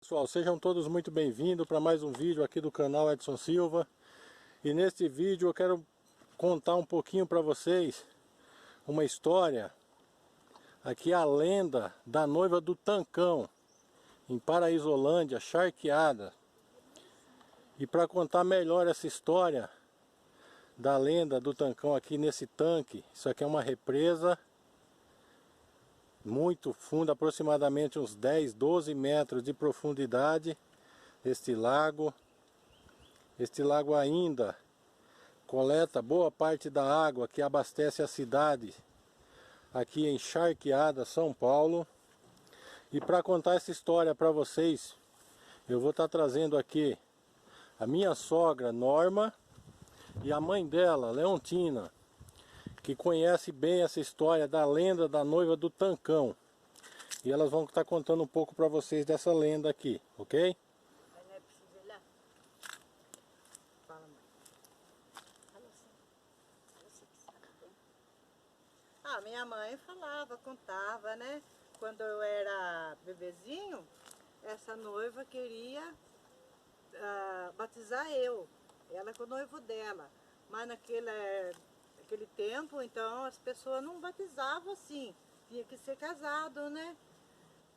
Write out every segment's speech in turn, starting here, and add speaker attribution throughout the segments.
Speaker 1: Pessoal, sejam todos muito bem-vindos para mais um vídeo aqui do canal Edson Silva. E neste vídeo eu quero contar um pouquinho para vocês uma história. Aqui é a lenda da noiva do Tancão, em Paraísolândia, Charqueada. E para contar melhor essa história da lenda do Tancão aqui nesse tanque, isso aqui é uma represa muito funda, aproximadamente uns 10, 12 metros de profundidade. Este lago ainda coleta boa parte da água que abastece a cidade aqui em Charqueada, São Paulo. E para contar essa história para vocês, eu vou estar trazendo aqui a minha sogra Norma e a mãe dela, Leontina, que conhece bem essa história da lenda da noiva do Tancão. E elas vão estar contando um pouco para vocês dessa lenda aqui, ok?
Speaker 2: Mas não é preciso ir lá? Fala, mãe. Fala assim. Você que sabe bem. Ah, minha mãe falava, contava, né? Quando eu era bebezinho, essa noiva queria batizar eu. Ela com o noivo dela. Mas naquele tempo, então, as pessoas não batizavam assim. Tinha que ser casado, né?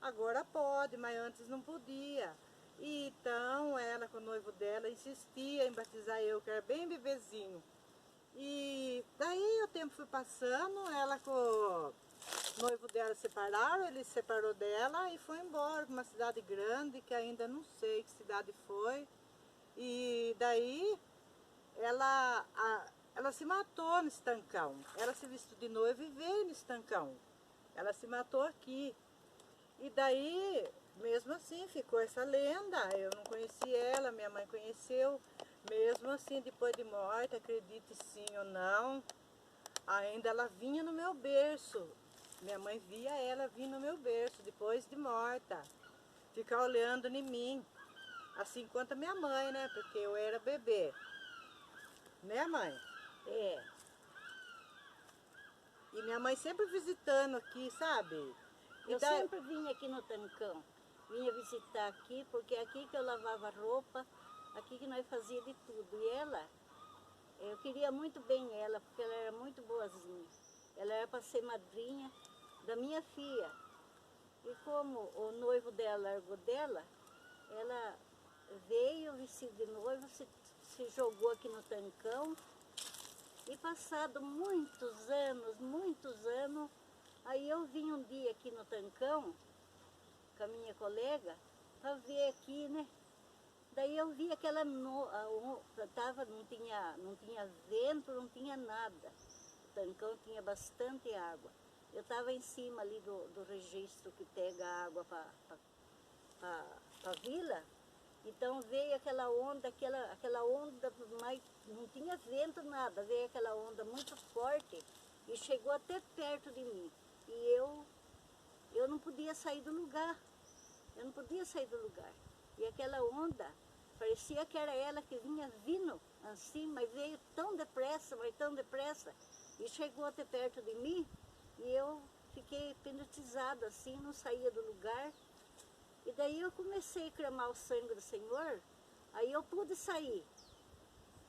Speaker 2: Agora pode, mas antes não podia. E então, ela com o noivo dela insistia em batizar eu, que era bem bebezinho. E daí o tempo foi passando, ela com o noivo dela separaram, ele se separou dela e foi embora para uma cidade grande, que ainda não sei que cidade foi. E daí ela se matou nesse Tancão. Ela se vestiu de noiva e veio nesse Tancão. Ela se matou aqui. E daí, mesmo assim, ficou essa lenda. Eu não conheci ela, minha mãe conheceu. Mesmo assim, depois de morta, acredite sim ou não, ainda ela vinha no meu berço. Minha mãe via ela vir no meu berço, depois de morta. Ficar olhando em mim. Assim quanto a minha mãe, né? Porque eu era bebê. Né, mãe? É. E minha mãe sempre visitando aqui, sabe?
Speaker 3: Eu sempre vinha aqui no Tancão, vinha visitar aqui, porque é aqui que eu lavava roupa, aqui que nós fazíamos de tudo. E ela, eu queria muito bem ela, porque ela era muito boazinha. Ela era para ser madrinha da minha filha. E como o noivo dela largou dela, ela veio vestida de noivo, se jogou aqui no Tancão. E passado muitos anos, aí eu vim um dia aqui no Tancão, com a minha colega, para ver aqui, né? Daí eu vi aquela, não tinha vento, não tinha nada. O Tancão tinha bastante água. Eu estava em cima ali do registro que pega a água para a vila. Então veio aquela onda, mas não tinha vento, nada. Veio aquela onda muito forte e chegou até perto de mim. E eu não podia sair do lugar. Eu não podia sair do lugar. E aquela onda, parecia que era ela que vinha vindo assim, mas veio tão depressa, mas tão depressa. E chegou até perto de mim e eu fiquei hipnotizada assim, não saía do lugar. E daí eu comecei a clamar o sangue do Senhor, aí eu pude sair,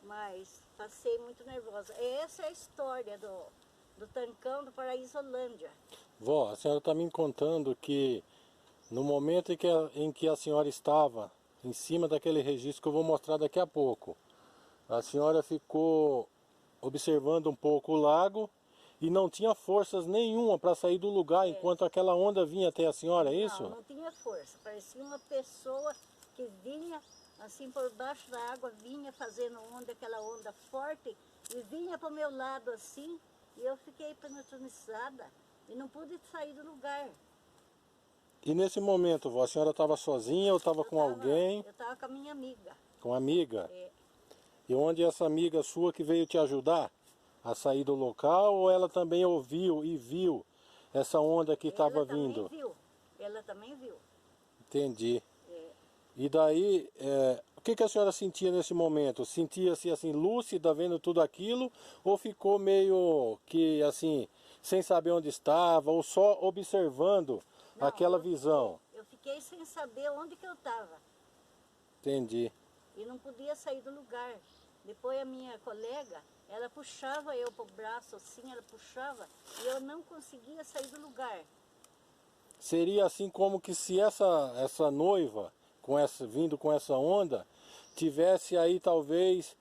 Speaker 3: mas passei muito nervosa. Essa é a história do Tancão do Paraísolândia.
Speaker 1: Vó, a senhora está me contando que no momento em que a senhora estava em cima daquele registro que eu vou mostrar daqui a pouco, a senhora ficou observando um pouco o lago e não tinha forças nenhuma para sair do lugar enquanto aquela onda vinha até a senhora, é isso?
Speaker 3: Não tinha força. Parecia uma pessoa que vinha assim por baixo da água, vinha fazendo onda, aquela onda forte, e vinha para o meu lado assim, e eu fiquei hipnotizada e não pude sair do lugar.
Speaker 1: E nesse momento, vó, a senhora estava sozinha ou estava com alguém?
Speaker 3: Eu estava com a minha amiga.
Speaker 1: Com a amiga?
Speaker 3: É.
Speaker 1: E onde essa amiga sua que veio te ajudar a sair do local, ou ela também ouviu e viu essa onda que estava vindo?
Speaker 3: Ela também viu.
Speaker 1: Entendi.
Speaker 3: É.
Speaker 1: E daí, o que a senhora sentia nesse momento? Sentia-se assim, lúcida, vendo tudo aquilo, ou ficou meio que assim, sem saber onde estava, ou só observando aquela visão?
Speaker 3: Eu fiquei sem saber onde que eu estava.
Speaker 1: Entendi.
Speaker 3: E não podia sair do lugar. Depois a minha colega, ela puxava eu para o braço assim, ela puxava, e eu não conseguia sair do lugar.
Speaker 1: Seria assim como que se essa noiva, vindo com essa onda, tivesse aí talvez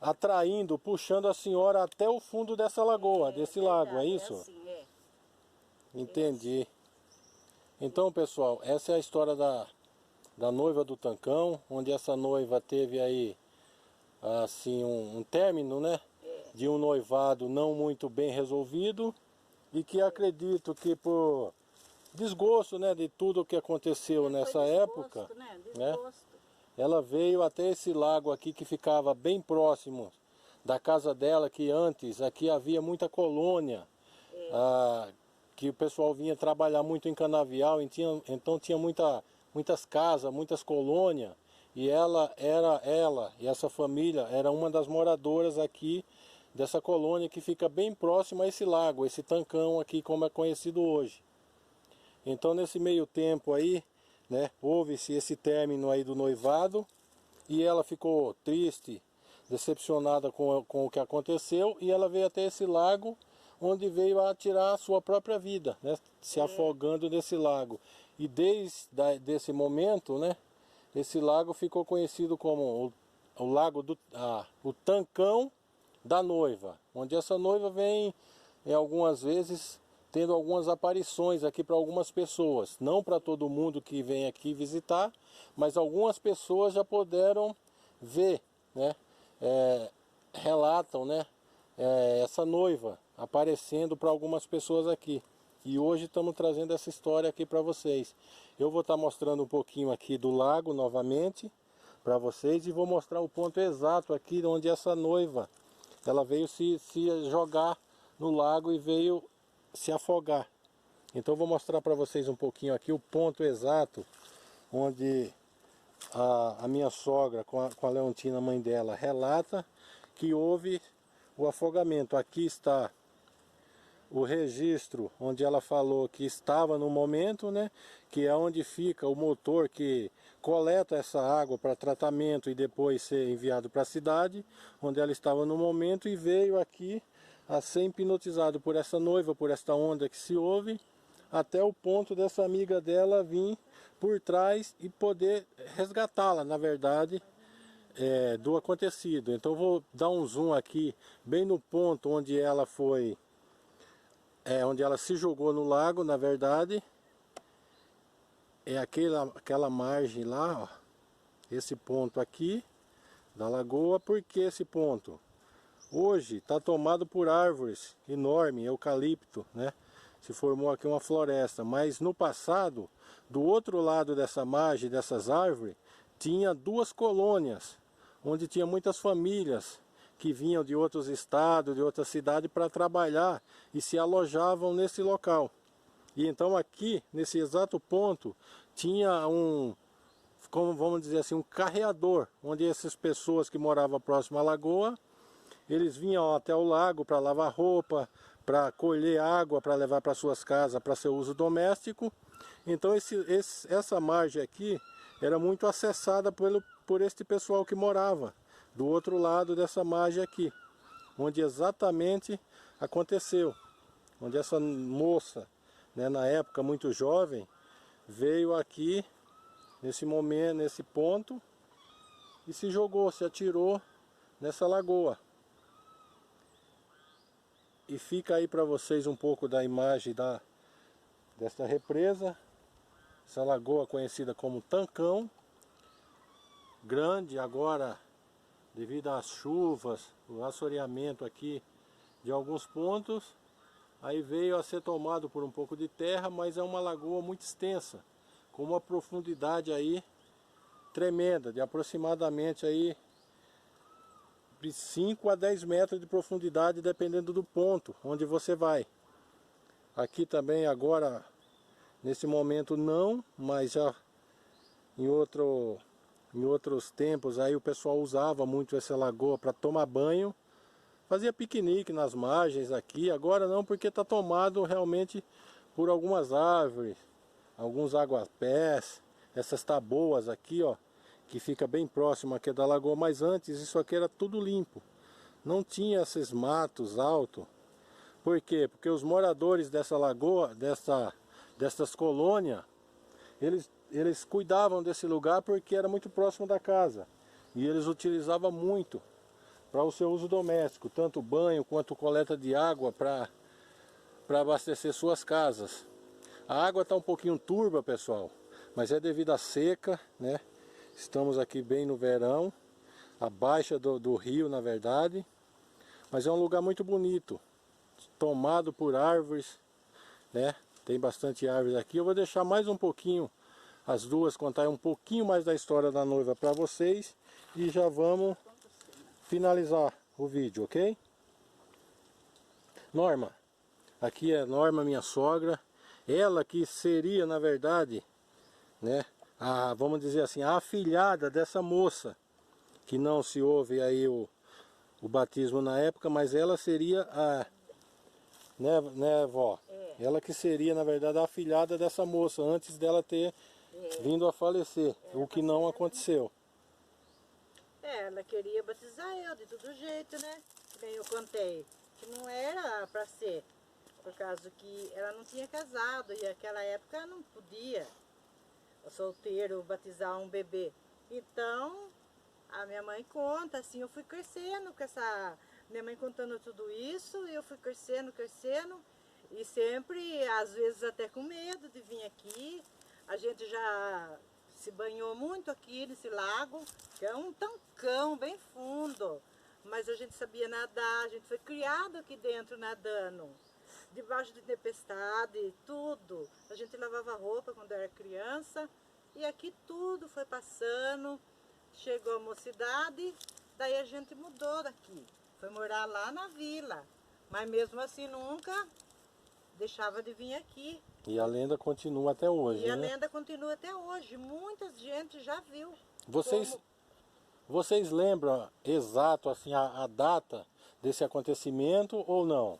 Speaker 1: atraindo, puxando a senhora até o fundo dessa lagoa, desse lago, é isso?
Speaker 3: É assim, é.
Speaker 1: Entendi. Então, pessoal, essa é a história da noiva do Tancão, onde essa noiva teve aí, assim, um término, né? De um noivado não muito bem resolvido, e que acredito que por desgosto, né, de tudo o que aconteceu nessa época,
Speaker 3: né?
Speaker 1: né? Ela veio até esse lago aqui que ficava bem próximo da casa dela, que antes aqui havia muita colônia, que o pessoal vinha trabalhar muito em canavial, então tinha muitas casas, muitas colônias, e ela e essa família era uma das moradoras aqui dessa colônia que fica bem próximo a esse lago, esse Tancão aqui, como é conhecido hoje. Então nesse meio tempo aí, né, houve-se esse término aí do noivado, e ela ficou triste, decepcionada com o que aconteceu, e ela veio até esse lago, onde veio a tirar a sua própria vida, né, se afogando nesse lago. E desde esse momento, né, esse lago ficou conhecido como o lago o Tancão da noiva, onde essa noiva vem algumas vezes tendo algumas aparições aqui para algumas pessoas, não para todo mundo que vem aqui visitar, mas algumas pessoas já puderam ver, né, relatam, né, essa noiva aparecendo para algumas pessoas aqui. E hoje estamos trazendo essa história aqui para vocês. Eu vou estar mostrando um pouquinho aqui do lago novamente para vocês, e vou mostrar o ponto exato aqui onde essa noiva, ela veio se jogar no lago e veio se afogar. Então eu vou mostrar para vocês um pouquinho aqui o ponto exato onde a minha sogra com a Leontina, mãe dela, relata que houve o afogamento. Aqui está o registro onde ela falou que estava no momento, né, que é onde fica o motor que coleta essa água para tratamento e depois ser enviado para a cidade, onde ela estava no momento, e veio aqui a ser hipnotizado por essa noiva, por esta onda que se ouve, até o ponto dessa amiga dela vir por trás e poder resgatá-la, na verdade, do acontecido. Então eu vou dar um zoom aqui, bem no ponto onde ela foi, onde ela se jogou no lago, na verdade. É aquela margem lá, ó, esse ponto aqui da lagoa. Por que esse ponto? Hoje está tomado por árvores enormes, eucalipto, né? Se formou aqui uma floresta, mas no passado, do outro lado dessa margem, dessas árvores, tinha duas colônias, onde tinha muitas famílias que vinham de outros estados, de outras cidades para trabalhar e se alojavam nesse local. E então aqui, nesse exato ponto, tinha como vamos dizer assim, um carreador, onde essas pessoas que moravam próximo à lagoa, eles vinham até o lago para lavar roupa, para colher água, para levar para suas casas, para seu uso doméstico. Então essa margem aqui era muito acessada por este pessoal que morava do outro lado dessa margem aqui, onde exatamente aconteceu, onde essa moça, né, na época muito jovem, veio aqui nesse momento, nesse ponto, e se jogou, se atirou nessa lagoa. E fica aí para vocês um pouco da imagem desta represa, essa lagoa conhecida como Tancão, grande agora devido às chuvas, o assoreamento aqui de alguns pontos, aí veio a ser tomado por um pouco de terra, mas é uma lagoa muito extensa, com uma profundidade aí tremenda, de aproximadamente aí de 5 a 10 metros de profundidade, dependendo do ponto onde você vai. Aqui também agora, nesse momento não, mas já em outros tempos aí o pessoal usava muito essa lagoa para tomar banho, fazia piquenique nas margens aqui. Agora não, porque está tomado realmente por algumas árvores, alguns aguapés, essas taboas aqui, ó, que fica bem próximo aqui da lagoa, mas antes isso aqui era tudo limpo. Não tinha esses matos altos. Por quê? Porque os moradores dessa lagoa, dessas colônias, eles cuidavam desse lugar porque era muito próximo da casa. E eles utilizavam muito para o seu uso doméstico, tanto banho quanto coleta de água para abastecer suas casas. A água está um pouquinho turva, pessoal, mas é devido à seca, né? Estamos aqui bem no verão, a baixa do rio, na verdade. Mas é um lugar muito bonito, tomado por árvores, né? Tem bastante árvores aqui. Eu vou deixar mais um pouquinho, as duas, contar um pouquinho mais da história da noiva para vocês. E já vamos finalizar o vídeo, ok? Norma, aqui é Norma, minha sogra. Ela que seria, na verdade, né, vamos dizer assim, a afilhada dessa moça, que não se ouve aí o batismo na época, mas ela seria a, né vó? Ela que seria, na verdade, a afilhada dessa moça, antes dela ter vindo a falecer, o que não aconteceu.
Speaker 2: Ela queria batizar eu de todo jeito, né? Bem, eu contei que não era para ser, por causa que ela não tinha casado e naquela época não podia o solteiro batizar um bebê. Então, a minha mãe conta, assim, eu fui crescendo com essa... Minha mãe contando tudo isso, e eu fui crescendo, e sempre, às vezes até com medo de vir aqui. A gente já se banhou muito aqui nesse lago, que é um tancão bem fundo, mas a gente sabia nadar, a gente foi criado aqui dentro nadando, debaixo de tempestade, tudo. A gente lavava roupa quando era criança, e aqui tudo foi passando. Chegou a mocidade, daí a gente mudou daqui, foi morar lá na vila, mas mesmo assim nunca deixava de vir aqui.
Speaker 1: E a lenda continua até hoje,
Speaker 2: E a
Speaker 1: né?
Speaker 2: lenda continua até hoje, muita gente já viu.
Speaker 1: Vocês lembram exato assim a data desse acontecimento ou não?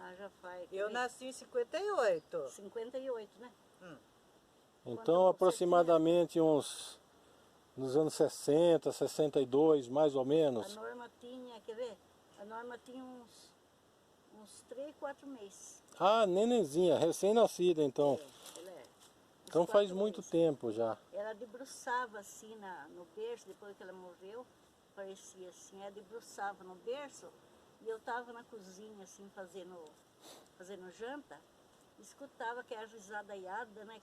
Speaker 3: Ah, já faz.
Speaker 2: Eu nasci em 58.
Speaker 3: 58, né?
Speaker 1: Então aproximadamente nos anos 60, 62, mais ou
Speaker 3: A
Speaker 1: menos.
Speaker 3: Norma tinha, quer ver? A Norma tinha uns 3, 4 meses.
Speaker 1: Ah, nenenzinha, recém-nascida então.
Speaker 3: Ela é.
Speaker 1: Então faz muito tempo já.
Speaker 3: Ela debruçava assim no berço, depois que ela morreu, parecia assim, ela debruçava no berço, e eu estava na cozinha assim, fazendo janta, escutava que a risadaiada, né,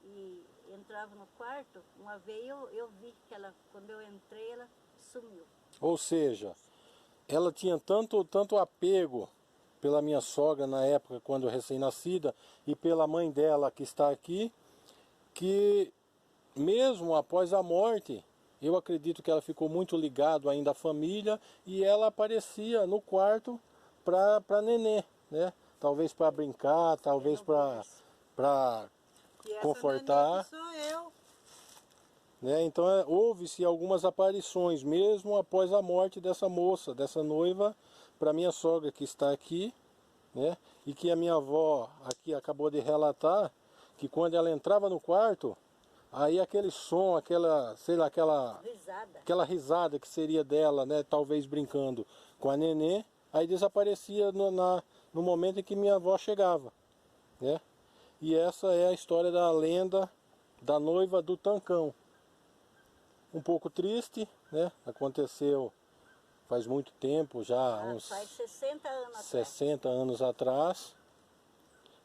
Speaker 3: e entrava no quarto. Uma vez eu vi que ela, quando eu entrei, ela sumiu.
Speaker 1: Ou seja, ela tinha tanto apego pela minha sogra na época, quando recém-nascida, e pela mãe dela que está aqui, que mesmo após a morte, eu acredito que ela ficou muito ligada ainda à família, e ela aparecia no quarto para nenê, né? Talvez para brincar, talvez para confortar.
Speaker 2: Essa nenê que sou eu.
Speaker 1: Né? Então houve-se algumas aparições, mesmo após a morte dessa moça, dessa noiva, para minha sogra que está aqui, né? E que a minha avó aqui acabou de relatar, que quando ela entrava no quarto, aí aquele som, sei lá, aquela risada que seria dela, né? Talvez brincando com a nenê, aí desaparecia no momento em que minha avó chegava, né? E essa é a história da lenda da noiva do Tancão. Um pouco triste, né? Aconteceu faz muito tempo já,
Speaker 3: Faz 60 anos atrás.
Speaker 1: 60 anos atrás.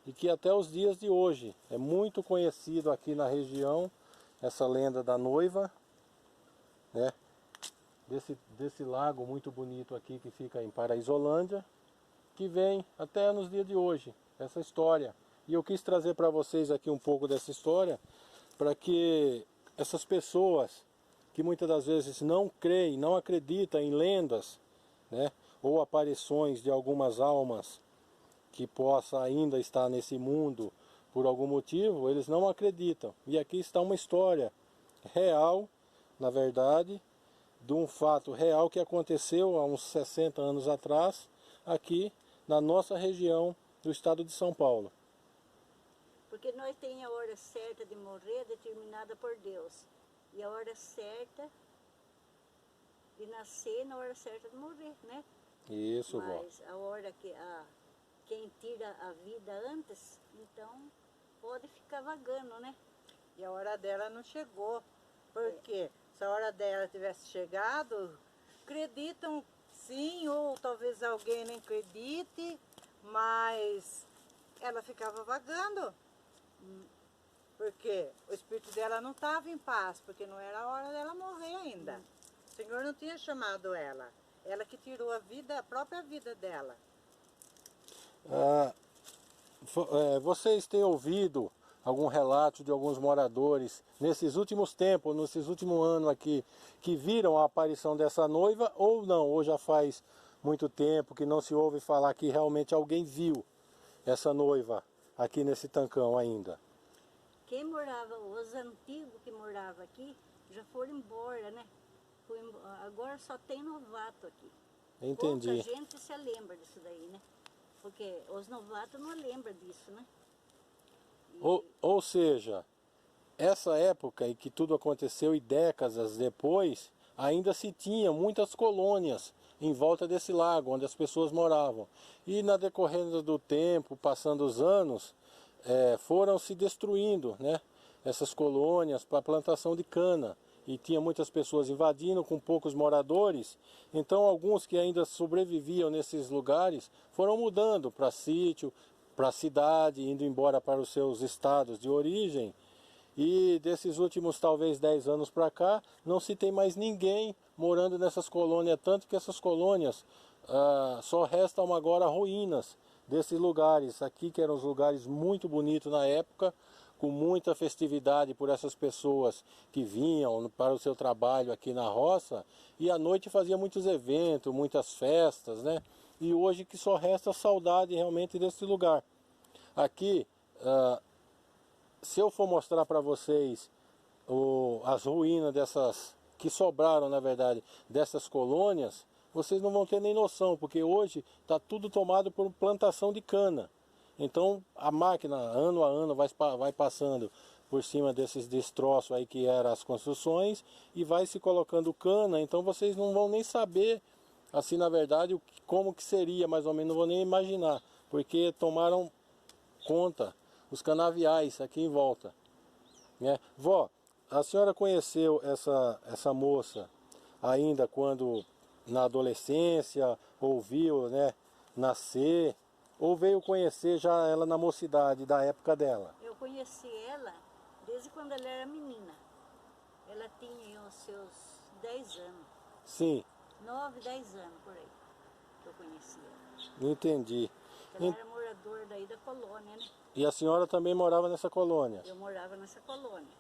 Speaker 1: E que até os dias de hoje é muito conhecido aqui na região essa lenda da noiva, né? Desse lago muito bonito aqui que fica em Paraísolândia, que vem até nos dias de hoje, essa história. E eu quis trazer para vocês aqui um pouco dessa história, para que essas pessoas que muitas das vezes não creem, não acreditam em lendas, né, ou aparições de algumas almas que possa ainda estar nesse mundo por algum motivo, eles não acreditam. E aqui está uma história real, na verdade, de um fato real que aconteceu há uns 60 anos atrás, aqui na nossa região do estado de São Paulo.
Speaker 3: Porque nós temos a hora certa de morrer determinada por Deus. E a hora certa de nascer na hora certa de morrer, né?
Speaker 1: Isso, vó.
Speaker 3: Mas a hora que quem tira a vida antes, então pode ficar vagando, né?
Speaker 2: E a hora dela não chegou. Porque se a hora dela tivesse chegado, acreditam sim, ou talvez alguém não acredite, mas ela ficava vagando. Porque o espírito dela não estava em paz, porque não era a hora dela morrer ainda. O Senhor não tinha chamado ela. Ela que tirou a vida, a própria vida dela.
Speaker 1: Vocês têm ouvido algum relato de alguns moradores nesses últimos tempos, nesses últimos anos aqui, que viram a aparição dessa noiva ou não? Ou já faz muito tempo que não se ouve falar que realmente alguém viu essa noiva aqui nesse Tancão ainda?
Speaker 3: Quem morava, os antigos que moravam aqui, já foram embora, né? Agora só tem novato aqui.
Speaker 1: Entendi.
Speaker 3: Pouca gente se lembra disso daí, né? Porque os novatos não lembram disso, né?
Speaker 1: Ou seja, essa época em que tudo aconteceu e décadas depois, ainda se tinha muitas colônias em volta desse lago onde as pessoas moravam. E na decorrência do tempo, passando os anos, foram se destruindo, né, essas colônias para a plantação de cana. E tinha muitas pessoas invadindo com poucos moradores. Então alguns que ainda sobreviviam nesses lugares foram mudando para sítio, para a cidade, indo embora para os seus estados de origem. E desses últimos talvez 10 anos para cá, não se tem mais ninguém morando nessas colônias, tanto que essas colônias só restam agora ruínas desses lugares aqui, que eram os lugares muito bonitos na época, com muita festividade por essas pessoas que vinham para o seu trabalho aqui na roça, e à noite fazia muitos eventos, muitas festas, né? E hoje que só resta saudade realmente desse lugar. Aqui, se eu for mostrar para vocês as ruínas dessas, que sobraram na verdade, dessas colônias, vocês não vão ter nem noção, porque hoje está tudo tomado por plantação de cana. Então a máquina, ano a ano, vai passando por cima desses destroços aí que eram as construções e vai se colocando cana, então vocês não vão nem saber, assim na verdade, como que seria, mais ou menos, não vou nem imaginar, porque tomaram conta os canaviais aqui em volta, né? Vó, a senhora conheceu essa moça ainda quando na adolescência, ouviu, né, nascer, ou veio conhecer já ela na mocidade, da época dela?
Speaker 3: Eu conheci ela desde quando ela era menina. Ela tinha os seus 10 anos.
Speaker 1: Sim.
Speaker 3: 9, 10 anos por aí que eu conheci ela.
Speaker 1: Entendi.
Speaker 3: Ela era moradora daí da colônia, né?
Speaker 1: E a senhora também morava nessa colônia?
Speaker 3: Eu morava nessa colônia.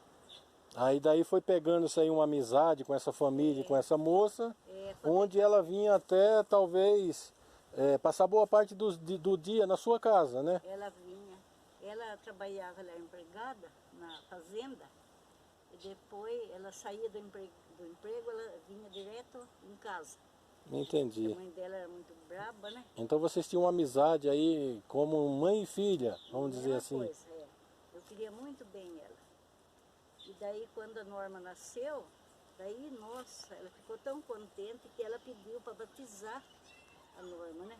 Speaker 1: Aí daí foi pegando isso aí uma amizade com essa família, com essa moça, onde ela vinha até talvez passar boa parte do dia na sua casa, né?
Speaker 3: Ela vinha, ela trabalhava, ela era empregada na fazenda, e depois ela saía do emprego, ela vinha direto em casa.
Speaker 1: Entendi.
Speaker 3: A mãe dela era muito braba, né?
Speaker 1: Então vocês tinham uma amizade aí como mãe e filha, vamos dizer assim.
Speaker 3: Coisa, eu queria muito bem ela. E daí quando a Norma nasceu, daí, nossa, ela ficou tão contente que ela pediu para batizar a Norma, né?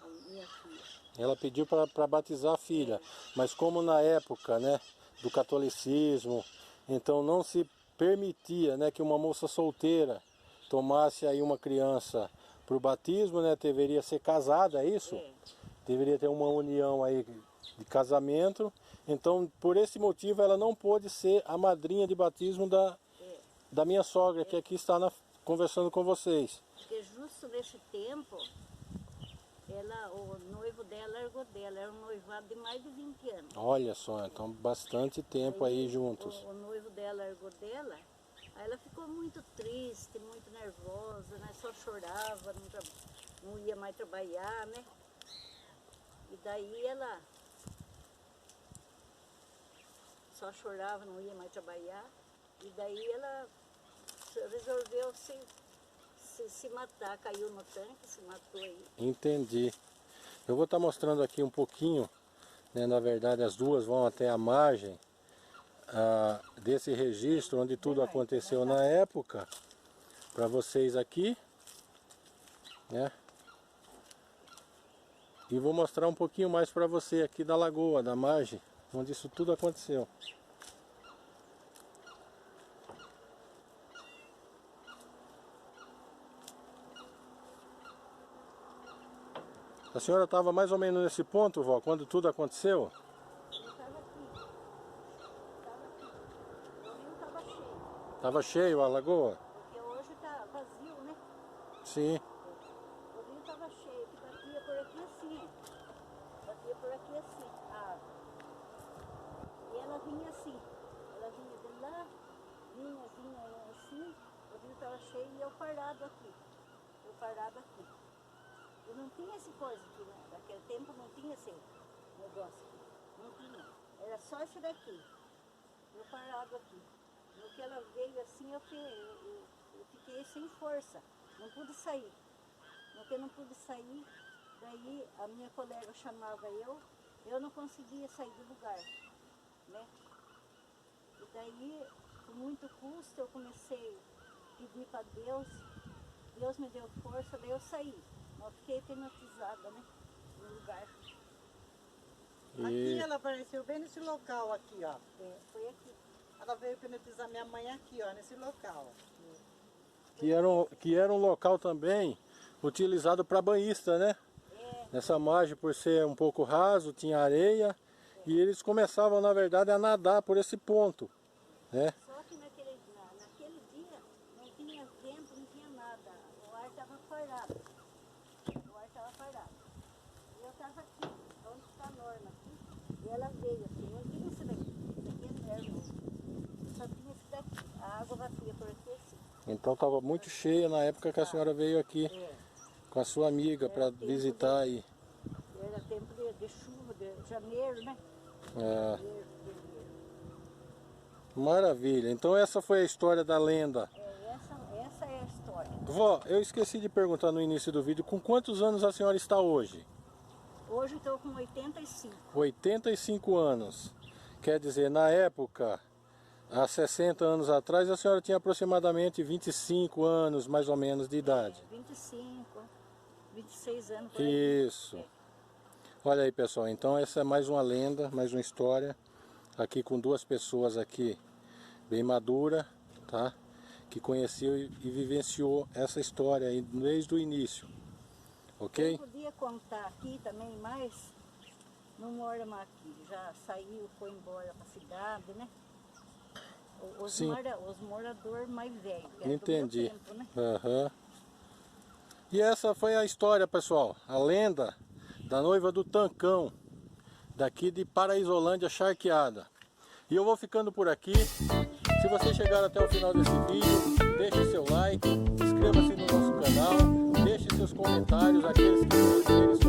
Speaker 3: A minha filha.
Speaker 1: Ela pediu para batizar a filha, mas como na época, né, do catolicismo, então não se permitia, né, que uma moça solteira tomasse aí uma criança para o batismo, né, deveria ser casada, é isso? Deveria ter uma união aí de casamento. Então, por esse motivo, ela não pôde ser a madrinha de batismo da minha sogra, que aqui está conversando com vocês.
Speaker 3: Porque justo nesse tempo, o noivo dela largou dela, era um noivado de mais de 20 anos.
Speaker 1: Olha só, então bastante tempo aí juntos.
Speaker 3: O noivo dela largou dela, aí ela ficou muito triste, muito nervosa, né? Só chorava, não ia mais trabalhar, né? E daí ela só chorava, não ia mais trabalhar. E daí ela resolveu se matar, caiu no tanque, se matou aí.
Speaker 1: Entendi. Eu vou estar mostrando aqui um pouquinho né? Na verdade as duas vão até a margem desse registro onde tudo aconteceu na época, para vocês aqui, né? E vou mostrar um pouquinho mais para você aqui da lagoa, da margem, onde isso tudo aconteceu. A senhora estava mais ou menos nesse ponto, vó, quando tudo aconteceu?
Speaker 3: Eu estava aqui. O rio estava cheio.
Speaker 1: Estava cheio a lagoa?
Speaker 3: Porque hoje está vazio, né?
Speaker 1: Sim.
Speaker 3: O rio estava cheio, que batia por aqui assim. Batia por aqui assim, a água. E ela vinha assim. Ela vinha de lá, vinha assim. O rio estava cheio e eu parado aqui. Eu parado aqui. E não tinha essa coisa aqui, né? Naquele tempo não tinha esse negócio aqui. Não tinha. Era só isso daqui. Eu parado aqui. No que ela veio assim, eu fiquei sem força. Não pude sair. No que eu não pude sair, daí a minha colega chamava eu não conseguia sair do lugar, né? E daí, com muito custo, eu comecei a pedir para Deus. Deus me deu força, daí eu saí. Eu fiquei hipnotizada, né? No lugar.
Speaker 2: Aqui ela apareceu bem nesse local aqui, ó.
Speaker 3: Foi aqui.
Speaker 2: Ela veio hipnotizar minha mãe aqui, ó, nesse local.
Speaker 1: Que era um local também utilizado para banhista, né? Nessa margem, por ser um pouco raso, tinha areia. E eles começavam, na verdade, a nadar por esse ponto, né?
Speaker 3: Só que naquele dia não tinha vento, não tinha nada. O ar estava parado. O ar estava parado. E eu estava aqui, onde está a Norma aqui. E ela veio assim, não tinha isso daqui. Isso aqui é mesmo. Só tinha isso daqui. A água batia por aqui assim.
Speaker 1: Então estava muito cheia na época que a senhora veio aqui com a sua amiga para visitar aí.
Speaker 3: Era tempo de chuva, de janeiro, né?
Speaker 1: É. Maravilha. Então essa foi a história da lenda.
Speaker 3: Essa é a história.
Speaker 1: Vó, eu esqueci de perguntar no início do vídeo, com quantos anos a senhora está hoje?
Speaker 3: Hoje estou com 85.
Speaker 1: 85 anos. Quer dizer, na época, há 60 anos atrás, a senhora tinha aproximadamente 25 anos, mais ou menos, de idade.
Speaker 3: 25, 26 anos. Por aí.
Speaker 1: Isso. Olha aí, pessoal, então essa é mais uma lenda, mais uma história, aqui com duas pessoas aqui, bem madura, tá? Que conheceu e vivenciou essa história aí desde o início, ok?
Speaker 3: Eu podia contar aqui também, mas não mora mais aqui, já saiu, foi embora para a cidade, né? Os moradores mais velhos, que
Speaker 1: entendi.
Speaker 3: Do meu tempo, né?
Speaker 1: Uhum. E essa foi a história, pessoal, a lenda da noiva do Tancão, daqui de Paraísolândia, Charqueada. E eu vou ficando por aqui. Se você chegar até o final desse vídeo, deixe seu like, inscreva-se no nosso canal, deixe seus comentários, aqueles que